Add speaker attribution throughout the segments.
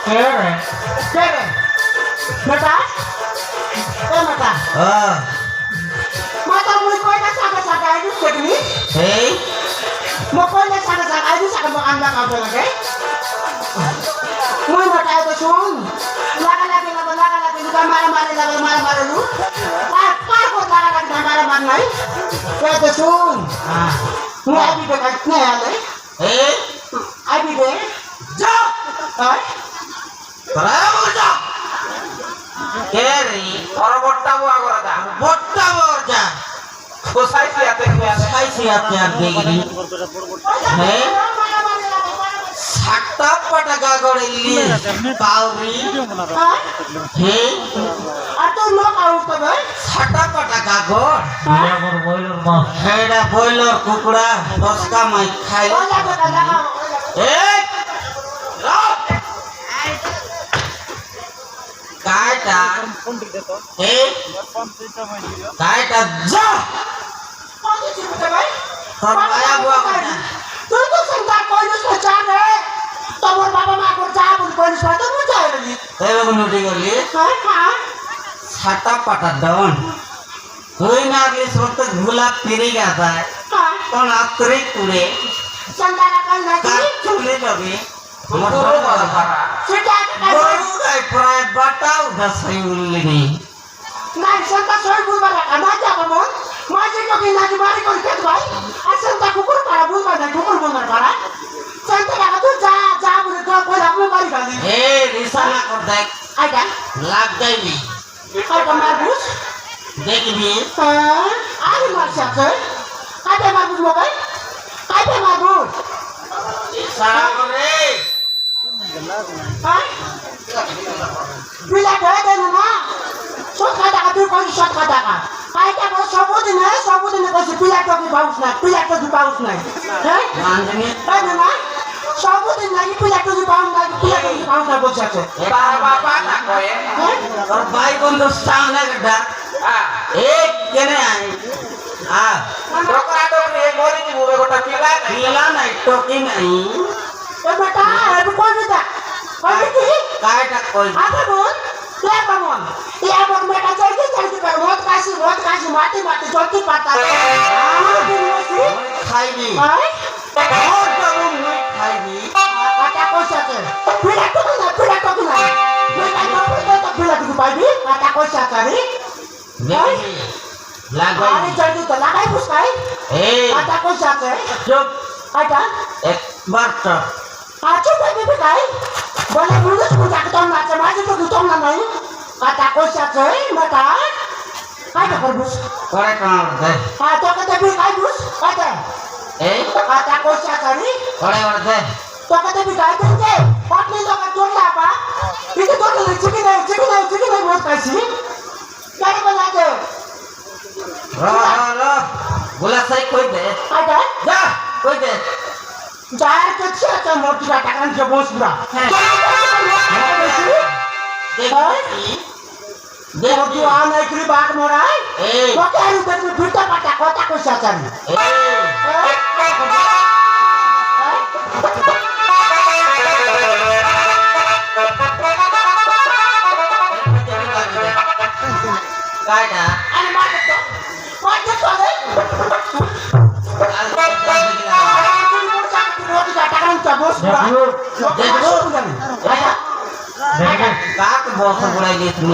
Speaker 1: Kere. Mata? Mata. Mata mo ko na saka ayun sa gini? Mo ko na saka ayun sa kamang anak ka lagi? Mo mata ito sun. Lagi bukan marah-marah lu. Ko lagi marah-marah nai. Ito sun. Mo abi be katne ale? Abi be? Ja. Ay.
Speaker 2: Bravo ja. Keri, orang botta buah korada. Botta borja. Kosai siatnya begini. Sakta pataga goreli. Pauri.
Speaker 1: Atau lo kau apa?
Speaker 2: Sakta pataga gor. Heda boiler kukura. Doska mai khai. Kaita ja terbayar buah mana
Speaker 1: tuh sentak polis macam tabur bapa mak cabut polis macam macam lagi
Speaker 2: benar digoli sata patah daun koi nagli sobat gulab piri gata kon atrik kure
Speaker 1: santarakan lagi
Speaker 2: kaculi lagi guru para
Speaker 1: sudah
Speaker 2: guru kai pray batau dasai ulini
Speaker 1: nah santa soal bulbara aja kamu masih kau lagi mari kau ikat baik asal tak kukur para bulbara kukur bulbara para santarakan tuh ja boleh kau aku mari kali
Speaker 2: risana kordek
Speaker 1: ada
Speaker 2: lag gaini
Speaker 1: ada marbus
Speaker 2: dekni
Speaker 1: ada marsiapa ada marbus mau kan ada marbus
Speaker 2: risana kore
Speaker 1: bila ada nama sok kata tu kau sok kata kan kaita kau sabut ini kau bila tu bagus na
Speaker 2: mandeni
Speaker 1: nama sabut ini lagi bila tu bagus na bos saja
Speaker 2: bapak nak kau और भाई बंधु सामने गड्ढा एक जने आए डोकरा डोकरी एक बोरी की मुँह को टकीला नहीं टोकी नहीं
Speaker 1: बेटा अभी कौन बेटा कौन बेटी
Speaker 2: काय टक कोई
Speaker 1: apa bun ya bangun ya bun mereka cari kan mot kasih mati joti patah
Speaker 2: खाई दी
Speaker 1: hai
Speaker 2: और बाबू मुँह खाई दी
Speaker 1: kata kau siapa bila tu kena mereka tak bila tu pagi kata kau siapa ni
Speaker 2: नहीं लागो
Speaker 1: hari jadi tu lagai puskai kata kau siapa
Speaker 2: चुप
Speaker 1: ada
Speaker 2: एक बार तो
Speaker 1: acu baby kai boleh mulus punya ketong macam-macam tu ketong namanya kata kau siapa mereka ada berbus
Speaker 2: करे कहाँ उड़ते
Speaker 1: atau kata beli kai bus kata kata kau siapa ni
Speaker 2: करे उड़ते
Speaker 1: तो कहते भी गाय देंगे पत्नी लोग का जोड़ लापा इसे जोड़ ले चिकन है बहुत कैसी क्या बना दे
Speaker 2: रो बोला सही कोई दे
Speaker 1: ada
Speaker 2: जा कोई दे
Speaker 1: जार के अच्छा मोटी कटाkan के बॉस पूरा देखो जो आना इकरी बात मोराई तो क्या रुपए में फिरता पटा कोता को साचन
Speaker 2: काटा
Speaker 1: अरे मार दे दे मोटी कटाkan के बॉस पूरा
Speaker 2: काक बॉस बुलाई ली तुम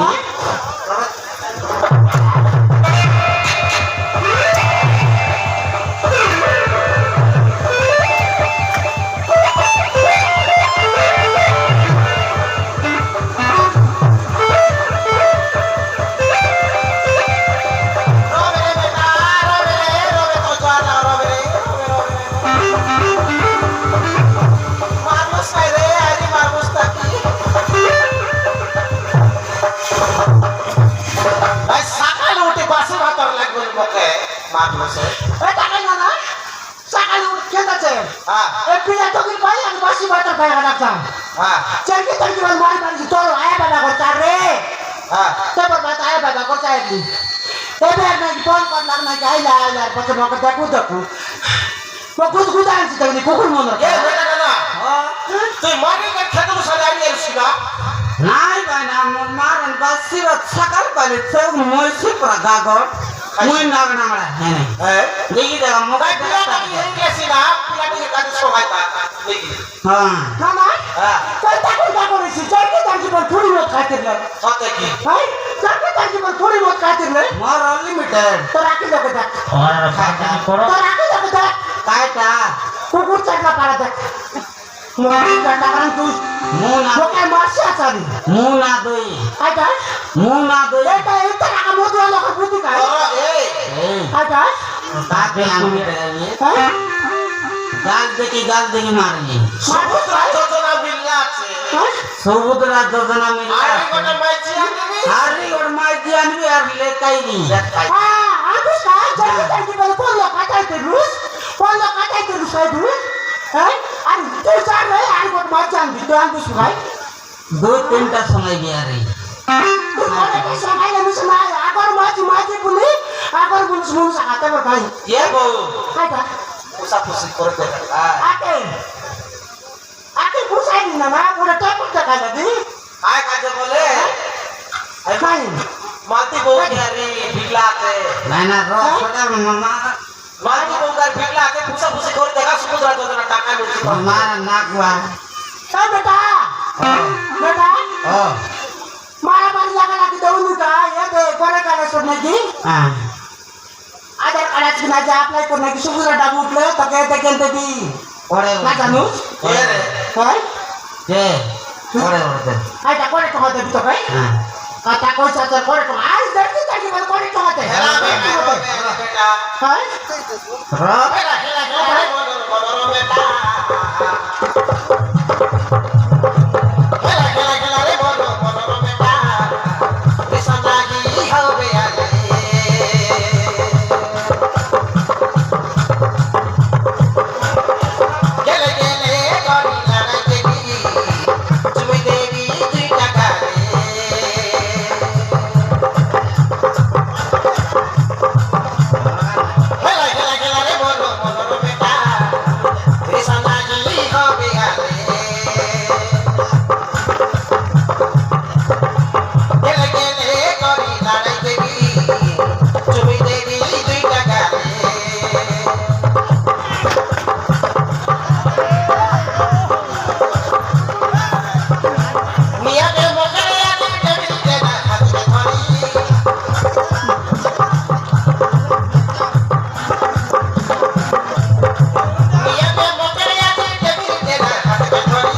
Speaker 1: Jadi tadi jual mari tol ayah pada korcare. Saya berkata ayah pada korcare ni. Tapi ada di pon kon lang naik ayah pakai mau kerja kudaku. Kau kudan sih tadi kukur mana?
Speaker 2: ये बेटा ना तुम मारे का खेत में सजारी है
Speaker 1: গা
Speaker 2: নাই ভাই না মারেন বাসি বা সকাল পালে চোখ মইছি পুরা গাগর মই নাগ নামড়া হ্যাঁ
Speaker 1: হ্যাঁ
Speaker 2: দেখি দাও
Speaker 1: তাই
Speaker 2: মোবাইল
Speaker 1: পিলাটাকে এই গেছি না পিলাটাকে কাজে সবাই দেখি
Speaker 2: হ্যাঁ
Speaker 1: মামা
Speaker 2: হ্যাঁ
Speaker 1: তুই তাকে যা করেছিস জয়কে তার জীবন থোড়ি মত খাইতে লে
Speaker 2: সত্যি কি
Speaker 1: হ্যাঁ জয়কে তার জীবন থোড়ি মত খাইতে লে
Speaker 2: মোর অনলিমিটেড
Speaker 1: তোর আকি লোকে দেখ
Speaker 2: ওর খাইটা করো
Speaker 1: তোর আকি লোকে দেখ
Speaker 2: কাইটা
Speaker 1: কুকুর চাকলা পারা দেখ মোবাইল ডাটা কারণ তুই
Speaker 2: মুনা
Speaker 1: লোকে মারছে আসারি
Speaker 2: মুনা দই
Speaker 1: আইটা
Speaker 2: মুনা দই
Speaker 1: এটা এটা টাকা মতো লোকে বুদ্ধি খায়
Speaker 2: এই
Speaker 1: আইটা
Speaker 2: তাকে আমি দেখাই
Speaker 1: হ্যাঁ
Speaker 2: গাল দেখি মারনি
Speaker 1: মারছে ভাই
Speaker 3: যোজনা বিল্লা আছে
Speaker 1: হ্যাঁ
Speaker 2: সমুদ্রা যোজনা মিলে
Speaker 3: আরে গোটা মাইছি আনবি
Speaker 2: আরে ওর মাই দিয়ে আনবি আর লেকাই নি
Speaker 1: হ্যাঁ আমি কাজ জয়কে তার জীবন কোন লোক কাটাইতে রুস খাই তুই হ্যাঁ আর তুই চার রে আর গোট মাছ আনবি তুই আনবি ভাই
Speaker 2: দুই তিনটা সময় বিয়ারি
Speaker 1: তুই অনেক সময় না মিশ না আগর মাছ বলি আগর বলিস মুস হাতে ভাই
Speaker 3: এ বউ
Speaker 1: খাইটা
Speaker 3: পুষাপুষি করতে
Speaker 1: আকে পুষাই দিন না ওটা টাকা টাকা দাদি
Speaker 3: আয় কাজে বলে
Speaker 1: খাই
Speaker 3: মালতি বউ আরে বিল্লা আছে
Speaker 2: না না রসটা মামা
Speaker 3: মালতি বউ আর বিল্লা আছে পুষাপুষি করে দেখা সমুদ্র যোজনা টাকা মিলছে
Speaker 2: মার নাকবা
Speaker 1: এই বেটা বেটা
Speaker 2: ও
Speaker 1: মারা বাড়ি লাগা দেউনি কা এতে করে কানে শুনে কি
Speaker 2: হ্যাঁ
Speaker 1: আধার কার্ড আছে না যা অ্যাপ্লাই করে নাকি সমুদ্র ডাব উঠলে তোকে দেখেন দেবি
Speaker 2: পরে
Speaker 1: না জানুস
Speaker 3: এ রে
Speaker 1: হ্যাঁ
Speaker 2: যে পরে ওরে
Speaker 1: এটা করে তো দেবি তো ভাই
Speaker 2: হ্যাঁ
Speaker 1: কথা কইছা তো করে তো আজ দেখি তাকি বল করে তো হতে
Speaker 3: হেলা বেটা
Speaker 1: হ্যাঁ
Speaker 2: র
Speaker 3: হেলা হেলা হেলা বলো বেটা হেলা হেলা হেলা রে বলো বেটা কিসা লাগি হবে আরে গেলে গেলে গড়ি লড়াই দেবি তুমি দেবি দুই টাকা রে হেলা হেলা হেলা রে বলো বেটা কিসা লাগি হবে আরে গেলে গেলে গড়ি লড়াই দেবি তুমি দেবি দুই টাকা রে মিয়াকে মগরে আগে টেবিল দেনা হাতে ধরি মিয়াকে মগরে আগে টেবিল দেনা হাতে ধরি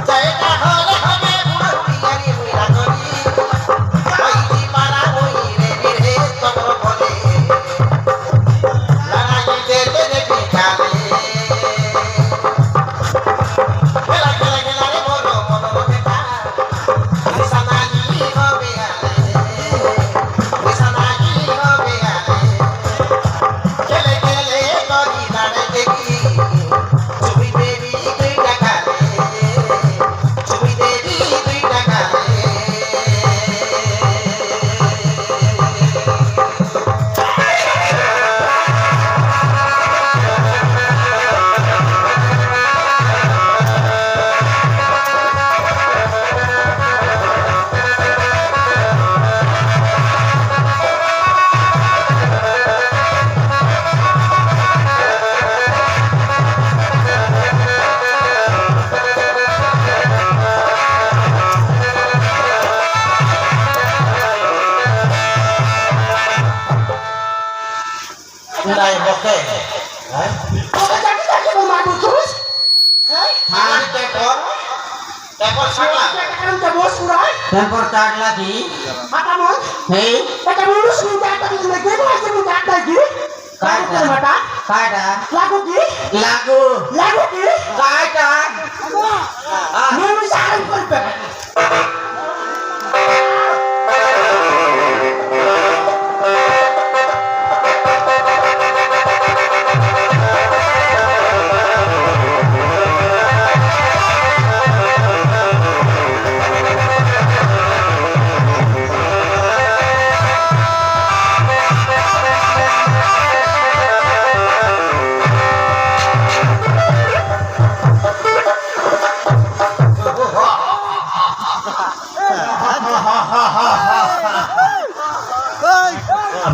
Speaker 3: জায়গা হলে হবে বুড়া বুড়ি মুইরা করি ওই দি পারা ওই রে রে তোর বলে লড়াই দেলে দেখি কালে হেলা হেলা হেলা রে বলো বেটা নিশানাগি হবে আরে নিশানাগি হবে আরে গেলে গেলে গড়ি লড়াই দেখি তুমি দেবি দুই টাকা রে তুমি দেবি দুই টাকা রে নাই বকে হ্যাঁ
Speaker 1: তোকে তাকি বল মারবো তুই হ্যাঁ
Speaker 3: হ্যাঁ দেখো সাকলা
Speaker 1: কারণ তো বস পুরাই
Speaker 2: টেম্পর কার্ড লাগি
Speaker 1: মাথা মন
Speaker 2: হেই
Speaker 1: এটা মুরুস নি দাটা দিলে দেব আছে নি দাটা কি কাটা মাটা
Speaker 2: কাটা
Speaker 1: লাগো কি
Speaker 2: লাগু
Speaker 1: কি
Speaker 2: কাটা
Speaker 1: মুরুস আরাম করবে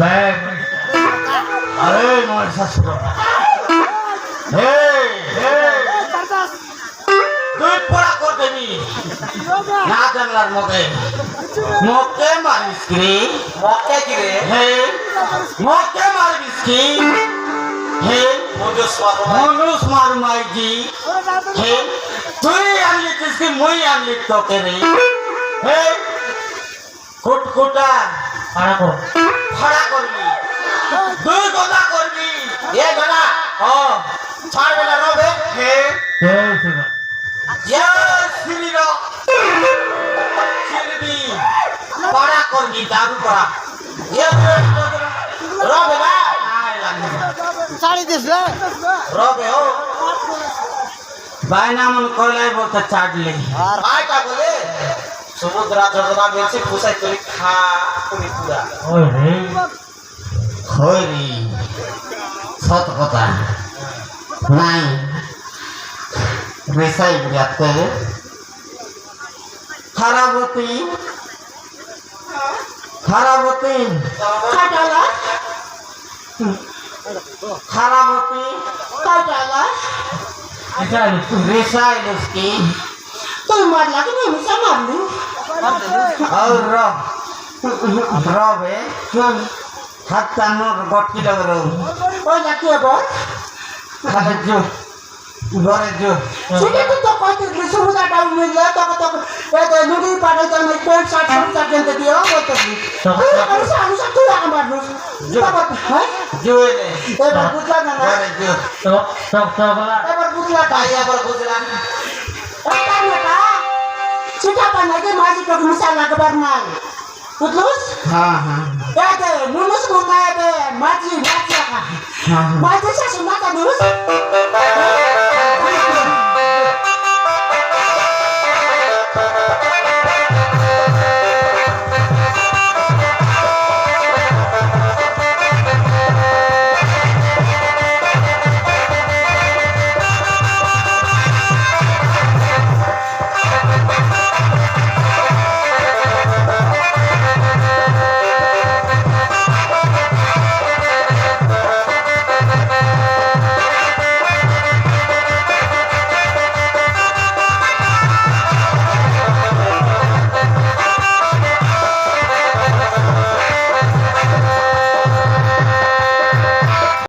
Speaker 2: अबे अरे मोर ससुर हे हे তুই পড়া কর দেবি না জানলার মুখে মুখে মারিস কি
Speaker 3: মক্কা কি রে
Speaker 2: হে মুখে মারিস কি হে মনুষ মার মাইজি হে তুই আনলি কিসকি মই আনলি তোকে রে হে কুটকুটা ফাড়া করবি দুই কথা করবি
Speaker 3: এ গানা
Speaker 2: ও
Speaker 3: ছাড় বেলা রবে
Speaker 2: হে শ্রীরাম শিরবি পাড়া করবি দারু পাড়া
Speaker 3: এ রবে না রবে ও
Speaker 2: বাইনা মন কইলাই বলতে চাটলি
Speaker 3: আয়টা বলে সমুদ্রা যোজনা বেশি ফুসাই করে খা পুরি পুরা
Speaker 2: হরি সত কথা নাই রেসাই বিয়াতে খারাপতি খারাপতি
Speaker 1: কাটালা
Speaker 2: খারাপতি
Speaker 1: কাটালা
Speaker 2: রেসাই লুসকি
Speaker 1: তুই মারলা কি আমি মারলি
Speaker 2: और रबे हाथ नोट गटकी लग रहा
Speaker 1: ওই নাকি এবার
Speaker 2: खाले जो घरे जो
Speaker 1: সেটা তো তো কইতে দিলি সমুদ্রটা মিললে তোকে তো এতে নদী পাড়ে তো আমি পেট শার্ট শার্ট কিনতে দিও বলতে দিলি আমি সামনে তুই আগে মারলুস হ্যাঁ
Speaker 2: जो ले
Speaker 1: এবার বুঝলাম না
Speaker 2: घरे जो
Speaker 1: এবার বুঝলাম
Speaker 3: তাই আবার বুঝলাম
Speaker 1: সেটা বানাইতে মাঝি তোকে মিশাল লাগবার নাই বুঝলুস
Speaker 2: हाँ हाँ
Speaker 1: এতে মুনুস মুনাইতে মাঝি মাঝি মাঝি শাসন না কেন